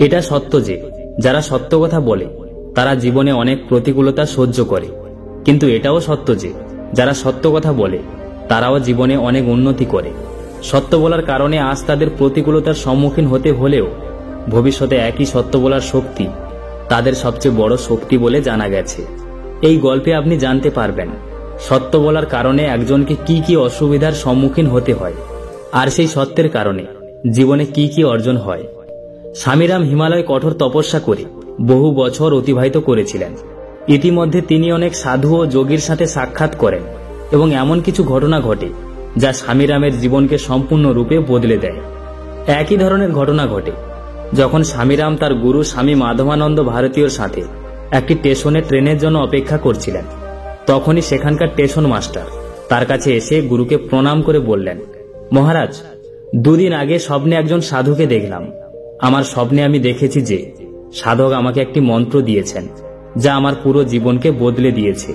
এটা সত্য যে যারা সত্য কথা বলে তারা জীবনে অনেক প্রতিকূলতা সহ্য করে, কিন্তু এটাও সত্য যে যারা সত্য কথা বলে তারাও জীবনে অনেক উন্নতি করে। সত্য বলার কারণে আজ তাদের প্রতিকূলতার সম্মুখীন হতে হলেও ভবিষ্যতে একই সত্য বলার শক্তি তাদের সবচেয়ে বড় শক্তি বলে জানা গেছে। এই গল্পে আপনি জানতে পারবেন সত্য বলার কারণে একজনকে কি কি অসুবিধার সম্মুখীন হতে হয়, আর সেই সত্যের কারণে জীবনে কি কি অর্জন হয়। স্বামীরাম হিমালয়ে কঠোর তপস্যা করে বহু বছর অতিবাহিত করেছিলেন। ইতিমধ্যে তিনি অনেক সাধু ও যোগীর সাথে সাক্ষাৎ করেন এবং এমন কিছু ঘটনা ঘটে যা স্বামীরামের জীবনকে সম্পূর্ণরূপে বদলে দেয়। একই ধরনের ঘটনা ঘটে যখন স্বামীরাম তার গুরু স্বামী মাধবানন্দ ভারতীয়র সাথে একটি স্টেশনে ট্রেনের জন্য অপেক্ষা করছিলেন। তখনই সেখানকার স্টেশন মাস্টার তার কাছে এসে গুরুকে প্রণাম করে বললেন, মহারাজ, দুদিন আগে স্বপ্নে একজন সাধুকে দেখলাম। আমার স্বপ্নে আমি দেখেছি যে সাধক আমাকে একটি মন্ত্র দিয়েছেন যা আমার পুরো জীবনকে বদলে দিয়েছে।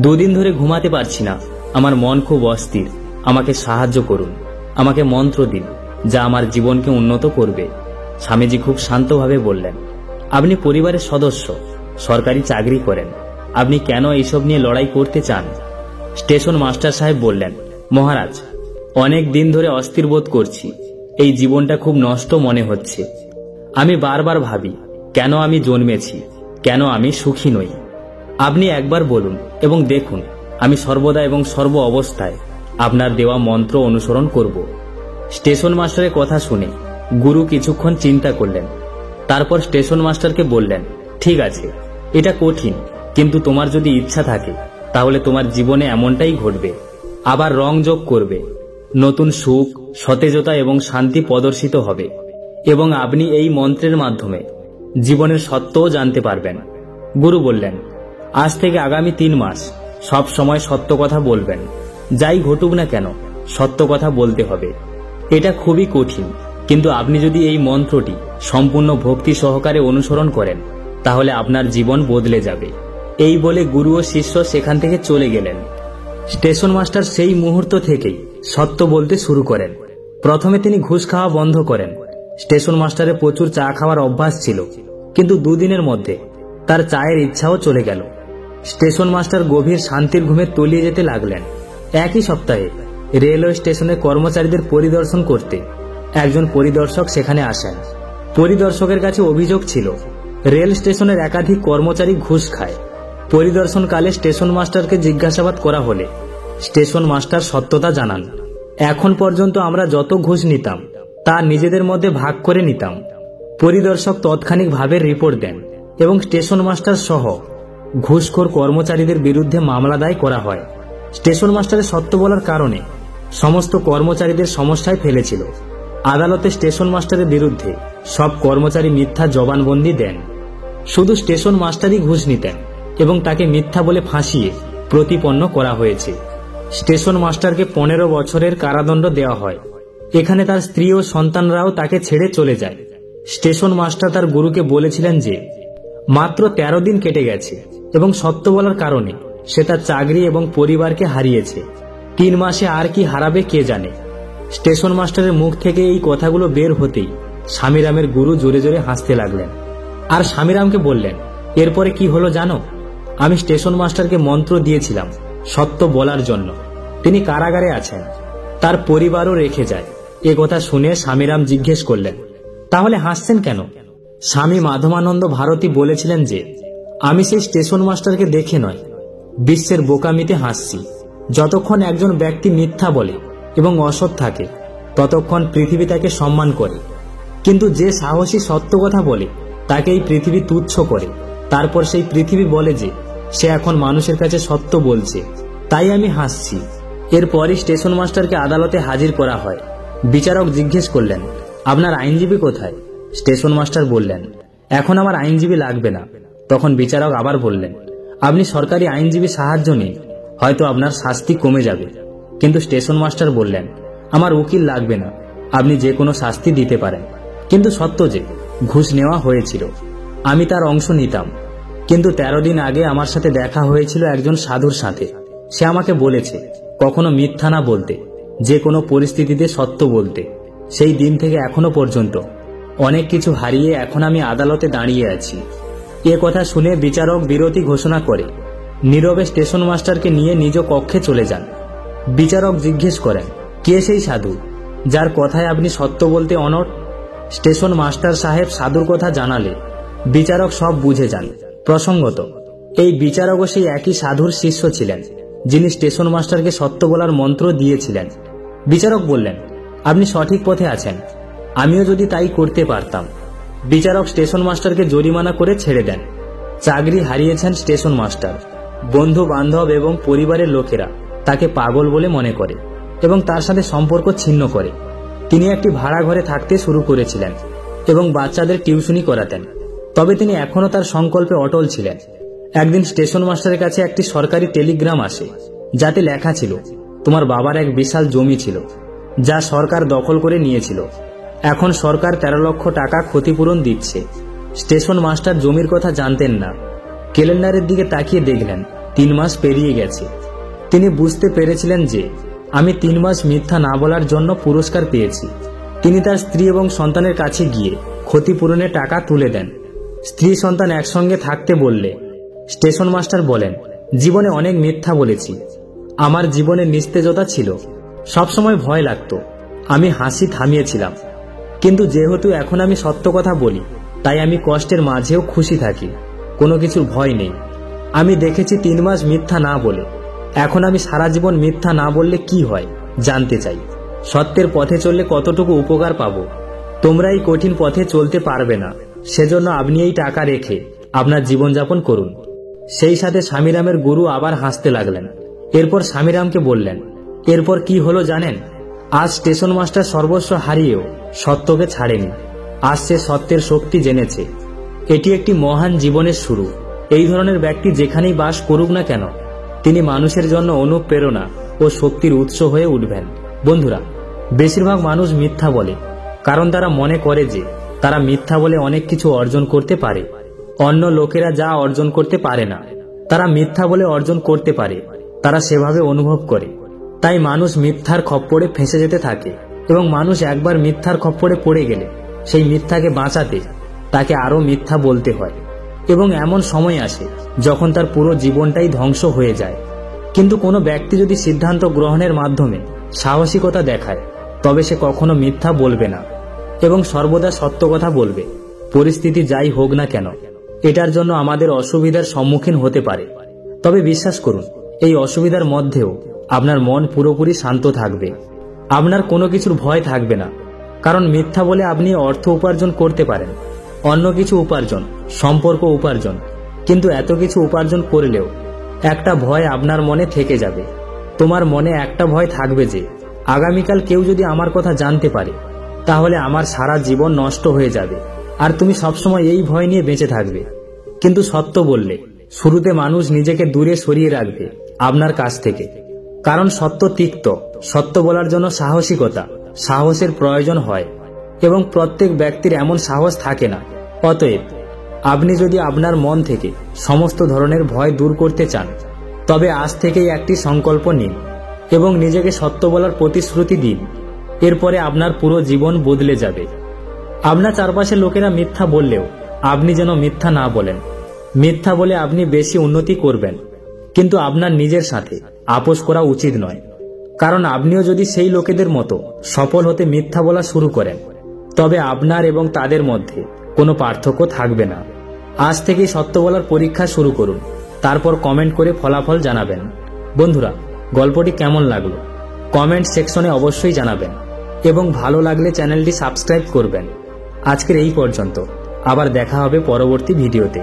দুদিন ধরে ঘুমাতে পারছি না, আমার মন খুব অস্থির। আমাকে সাহায্য করুন, আমাকে মন্ত্র দিন যা আমার জীবনকে উন্নত করবে। স্বামীজি খুব শান্তভাবে বললেন, আপনি পরিবারের সদস্য, সরকারি চাকরি করেন, আপনি কেন এইসব নিয়ে লড়াই করতে চান? স্টেশন মাস্টার সাহেব বললেন, মহারাজ, অনেক দিন ধরে অস্থির বোধ করছি। এই জীবনটা খুব নষ্ট মনে হচ্ছে। আমি বারবার ভাবি কেন আমি জন্মেছি, কেন আমি সুখী নই। আপনি একবার বলুন এবং দেখুন আমি সর্বদা এবং সর্ব অবস্থায় আপনার দেওয়া মন্ত্র অনুসরণ করব। স্টেশন মাস্টারের কথা শুনে গুরু কিছুক্ষণ চিন্তা করলেন। তারপর স্টেশন মাস্টারকে বললেন, ঠিক আছে, এটা কঠিন, কিন্তু তোমার যদি ইচ্ছা থাকে তাহলে তোমার জীবনে এমনটাই ঘটবে। আবার রং যোগ করবে, নতুন সুখ, সতেজতা এবং শান্তি প্রদর্শিত হবে, এবং আপনি এই মন্ত্রের মাধ্যমে জীবনের সত্যও জানতে পারবেন। গুরু বললেন, আজ থেকে আগামী 3 মাস সব সময় সত্য কথা বলবেন। যাই ঘটুক না কেন সত্য কথা বলতে হবে। এটা খুবই কঠিন, কিন্তু আপনি যদি এই মন্ত্রটি সম্পূর্ণ ভক্তি সহকারে অনুসরণ করেন তাহলে আপনার জীবন বদলে যাবে। এই বলে গুরু ও শিষ্য সেখান থেকে চলে গেলেন। স্টেশন মাস্টার সেই মুহূর্ত থেকেই সত্য বলতে শুরু করেন। প্রথমে তিনি ঘুষ খাওয়া বন্ধ করেন। স্টেশন মাস্টারের প্রচুর চা খাওয়ার অভ্যাস ছিল, কিন্তু দুদিনের মধ্যে তার চায়ের ইচ্ছাও চলে গেল। স্টেশন মাস্টার গভীর শান্তির ঘুমে তলিয়ে যেতে লাগলেন। একই সপ্তাহে রেলওয়ে স্টেশনে কর্মচারীদের পরিদর্শন করতে একজন পরিদর্শক সেখানে আসেন। পরিদর্শকের কাছে অভিযোগ ছিল রেল স্টেশনের একাধিক কর্মচারী ঘুষ খায়। পরিদর্শনকালে স্টেশন মাস্টারকে জিজ্ঞাসাবাদ করা হলে স্টেশন মাস্টার সত্যতা জানান, এখন পর্যন্ত আমরা যত ঘুষ নিতাম তা নিজেদের মধ্যে ভাগ করে নিতাম। পরিদর্শক তৎক্ষণিকভাবে রিপোর্ট দেন এবং স্টেশন মাস্টার সহ ঘুষখোর কর্মচারীদের বিরুদ্ধে মামলা দায় করা হয়। স্টেশন মাস্টারের সত্য বলার কারণে সমস্ত কর্মচারীদের সমস্যায় ফেলেছিল। আদালতে স্টেশন মাস্টারের বিরুদ্ধে সব কর্মচারী মিথ্যা জবানবন্দি দেন। শুধু স্টেশন মাস্টারই ঘুষ নিতেন এবং তাকে মিথ্যা বলে ফাঁসিয়ে প্রতিপন্ন করা হয়েছে। স্টেশন মাস্টারকে 15 বছরের কারাদণ্ড দেওয়া হয়। এখানে তার স্ত্রী ও সন্তানরাও তাকে ছেড়ে চলে যায়। স্টেশন মাস্টার তার গুরুকে বলেছিলেন যে মাত্র 13 দিন কেটে গেছে এবং সত্য বলার কারণে সে তার চাকরি এবং পরিবারকে হারিয়েছে। 3 মাসে আর কি হারাবে কে জানে। স্টেশন মাস্টারের মুখ থেকে এই কথাগুলো বের হতেই স্বামীরামের গুরু জোরে জোরে হাসতে লাগলেন আর স্বামীরামকে বললেন, এরপরে কি হলো জানো? আমি স্টেশন মাস্টারকে মন্ত্র দিয়েছিলাম সত্য বলার জন্য। তিনি কারাগারে আছেন, তার পরিবারও রেখে যায়। এ কথা শুনে স্বামীরাম জিজ্ঞেস করলেন, তাহলে হাসছেন কেন? স্বামী মাধবানন্দ ভারতী বলেছিলেন যে আমি সেই স্টেশন মাস্টারকে দেখে নয়, বিশ্বের বোকামিতে হাসছি। যতক্ষণ একজন ব্যক্তি মিথ্যা বলে এবং অসৎ থাকে ততক্ষণ পৃথিবী তাকে সম্মান করে, কিন্তু যে সাহসী সত্য কথা বলে তাকে এই পৃথিবী তুচ্ছ করে। তারপর সেই পৃথিবী বলে যে সে এখন মানুষের কাছে সত্য বলছে, তাই আমি হাসছি। এরপরই স্টেশন মাস্টারকে আদালতে হাজির করা হয়। বিচারক জিজ্ঞেস করলেন, আপনার আইনজীবী কোথায়? স্টেশন মাস্টার বললেন, এখন আমার আইনজীবী লাগবে না। তখন বিচারক আবার বললেন, আপনি সরকারি আইনজীবী সাহায্য নিন, হয়তো আপনার শাস্তি কমে যাবে। কিন্তু স্টেশন মাস্টার বললেন, আমার উকিল লাগবে না, আপনি যে কোনো শাস্তি দিতে পারেন। কিন্তু সত্য যে ঘুষ নেওয়া হয়েছিল, আমি তার অংশ নিতাম। কিন্তু 13 দিন আগে আমার সাথে দেখা হয়েছিল একজন সাধুর সাথে। সে আমাকে বলেছে কখনো মিথ্যা না বলতে, যে কোনো পরিস্থিতিতে সত্য বলতে। সেই দিন থেকে এখনো পর্যন্ত অনেক কিছু হারিয়ে এখন আমি আদালতে দাঁড়িয়ে আছি। এ কথা শুনে বিচারক বিরতি ঘোষণা করে নীরবে স্টেশন মাস্টারকে নিয়ে নিজ কক্ষে চলে যান। বিচারক জিজ্ঞেস করেন, কে সেই সাধু যার কথায় আপনি সত্য বলতে অনড়? স্টেশন মাস্টার সাহেব সাধুর কথা জানালে বিচারক সব বুঝে যান। প্রসঙ্গত, এই বিচারকও সেই একই সাধুর শিষ্য ছিলেন যিনি স্টেশন মাস্টারকে সত্য বলার মন্ত্র দিয়েছিলেন। বিচারক বললেন, আপনি সঠিক পথে আছেন, আমিও যদি তাই করতে পারতাম। বিচারক স্টেশন মাস্টারকে জরিমানা করে ছেড়ে দেন। চাকরি হারিয়েছেন স্টেশন মাস্টার। বন্ধু বান্ধব এবং পরিবারের লোকেরা তাকে পাগল বলে মনে করে এবং তার সাথে সম্পর্ক ছিন্ন করে। তিনি একটি ভাড়া ঘরে থাকতে শুরু করেছিলেন এবং বাচ্চাদের টিউশনি করাতেন। তবে তিনি এখনও তার সংকল্পে অটল ছিলেন। একদিন স্টেশন মাস্টারের কাছে একটি সরকারি টেলিগ্রাম আসে, যাতে লেখা ছিল, তোমার বাবার এক বিশাল জমি ছিল যা সরকার দখল করে নিয়েছিল। এখন সরকার 13 লক্ষ টাকা ক্ষতিপূরণ দিচ্ছে। স্টেশন মাস্টার জমির কথা জানতেন না। ক্যালেন্ডারের দিকে তাকিয়ে দেখলেন 3 মাস পেরিয়ে গেছে। তিনি বুঝতে পেরেছিলেন যে আমি 3 মাস মিথ্যা না বলার জন্য পুরস্কার পেয়েছি। তিনি তার স্ত্রী এবং সন্তানের কাছে গিয়ে ক্ষতিপূরণের টাকা তুলে দেন। স্ত্রী সন্তান একসঙ্গে থাকতে বললে স্টেশন মাস্টার বলেন, জীবনে অনেক মিথ্যা বলেছি। আমার জীবনে নিস্তেজতা ছিল, সবসময় ভয় লাগতো। আমি হাসি থামিয়েছিলাম, কিন্তু যেহেতু এখন আমি সত্য কথা বলি, তাই আমি কষ্টের মাঝেও খুশি থাকি। কোনো কিছুর ভয় নেই। আমি দেখেছি 3 মাস মিথ্যা না বলে। এখন আমি সারা জীবন মিথ্যা না বললে কি হয় জানতে চাই। সত্যের পথে চললে কতটুকু উপকার পাবো। তোমরা এই কঠিন পথে চলতে পারবে না, সেজন্য আপনি এই টাকা রেখে আপনার জীবনযাপন করুন। সেই সাথে স্বামীরামের গুরু আবার হাসতে লাগলেন। এরপর স্বামীরামকে বললেন, এরপর কি হলো জানেন? আজ স্টেশন মাস্টার সর্বস্ব হারিয়েও সত্যকে ছাড়েনি। আজ সে সত্যের শক্তি জেনেছে। এটি একটি মহান জীবনের শুরু। এই ধরনের ব্যক্তি যেখানেই বাস করুক না কেন, তিনি মানুষের জন্য অনুপ্রেরণা ও শক্তির উৎস হয়ে উঠবেন। বন্ধুরা, বেশিরভাগ মানুষ মিথ্যা বলে কারণ তারা মনে করে যে তারা মিথ্যা বলে অনেক কিছু অর্জন করতে পারে। অন্য লোকেরা যা অর্জন করতে পারে না, তারা মিথ্যা বলে অর্জন করতে পারে। তারা সেভাবে অনুভব করে। তাই মানুষ মিথ্যার খপ্পরে ফেঁসে যেতে থাকে এবং মানুষ একবার মিথ্যার খপ্পরে পড়ে গেলে সেই মিথ্যাকে বাঁচাতে তাকে আরো মিথ্যা বলতে হয় এবং এমন সময় আসে যখন তার পুরো জীবনটাই ধ্বংস হয়ে যায়। কিন্তু কোনো ব্যক্তি যদি সিদ্ধান্ত গ্রহণের মাধ্যমে সাহসিকতা দেখায়, তবে সে কখনো মিথ্যা বলবে না এবং সর্বদা সত্য কথা বলবে। পরিস্থিতি যাই হোক না কেন, এটার জন্য আমাদের অসুবিধার সম্মুখীন হতে পারে। তবে বিশ্বাস করুন, এই অসুবিধার মধ্যেও আপনার মন পুরোপুরি শান্ত থাকবে। আপনার কোনো কিছুর ভয় থাকবে না, কারণ মিথ্যা বলে আপনি অর্থ উপার্জন করতে পারেন, অন্য কিছু উপার্জন, সম্পর্ক উপার্জন। কিন্তু এত কিছু উপার্জন করলেও একটা ভয় আপনার মনে থেকে যাবে। তোমার মনে একটা ভয় থাকবে যে আগামীকাল কেউ যদি আমার কথা জানতে পারে, তাহলে আমার সারা জীবন নষ্ট হয়ে যাবে। আর তুমি সবসময় এই ভয় নিয়ে বেঁচে থাকবে। কিন্তু সত্য বললে শুরুতে মানুষ নিজেকে দূরে সরিয়ে রাখবে আপনার কাছ থেকে, কারণ সত্য তিক্ত। সত্য বলার জন্য সাহসের প্রয়োজন হয় এবং প্রত্যেক ব্যক্তির এমন সাহস থাকে না। অতএব আপনি যদি আপনার মন থেকে সমস্ত ধরনের ভয় দূর করতে চান, তবে আজ থেকেই একটি সংকল্প নিন এবং নিজেকে সত্য বলার প্রতিশ্রুতি দিন। এরপরে আপনার পুরো জীবন বদলে যাবে। আপনার চারপাশের লোকেরা মিথ্যা বললেও আপনি যেন মিথ্যা না বলেন। মিথ্যা বলে আপনি বেশি উন্নতি করবেন, কিন্তু আপনার নিজের সাথে আপোষ করা উচিত নয়। কারণ আপনিও যদি সেই লোকেদের মতো সফল হতে মিথ্যা বলা শুরু করেন, তবে আপনার এবং তাদের মধ্যে কোনো পার্থক্য থাকবে না। আজ থেকেই সত্য বলার পরীক্ষা শুরু করুন, তারপর কমেন্ট করে ফলাফল জানাবেন। বন্ধুরা, গল্পটি কেমন লাগলো কমেন্ট সেকশনে অবশ্যই জানাবেন এবং ভালো লাগলে চ্যানেলটি সাবস্ক্রাইব করবেন। আজকের এই পর্যন্ত, আবার দেখা হবে পরবর্তী ভিডিওতে।